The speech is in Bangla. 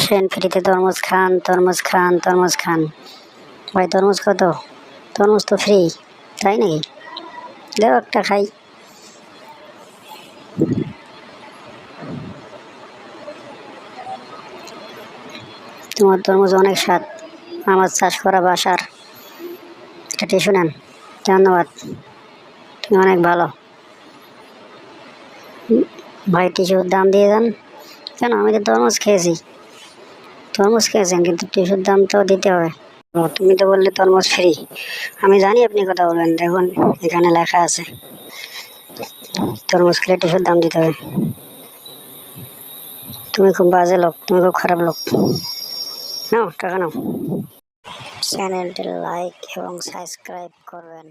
আসেন ফ্রিতে তরমুজ খান, তরমুজ খান, তরমুজ খান। ভাই তরমুজ কত? তরমুজ তো ফ্রি, তাই নাকি? দেও একটা খাই। তোমার তরমুজ অনেক স্বাদ, আমার চাষ করা বাসার। একটা টিস্যু নেন। ধন্যবাদ, তুমি অনেক ভালো। ভাই টিস্যুর দাম দিয়ে যান। কেন, আমি তো তরমুজ খেয়েছি। তরমুজ খেয়েছেন কিন্তু টিস্যুর দাম তো দিতে হবে। ও, তুমি তো বললে তরমুজ ফ্রি। আমি জানি আপনি কথা বলবেন, দেখুন এখানে লেখা আছে তরমুজ খেলে টিস্যুর দাম দিতে হবে। তুমি খুব বাজে লোক, তুমি খুব খারাপ লোক। নাও টাকা নাও। চ্যানেলটি লাইক এবং সাবস্ক্রাইব করবেন।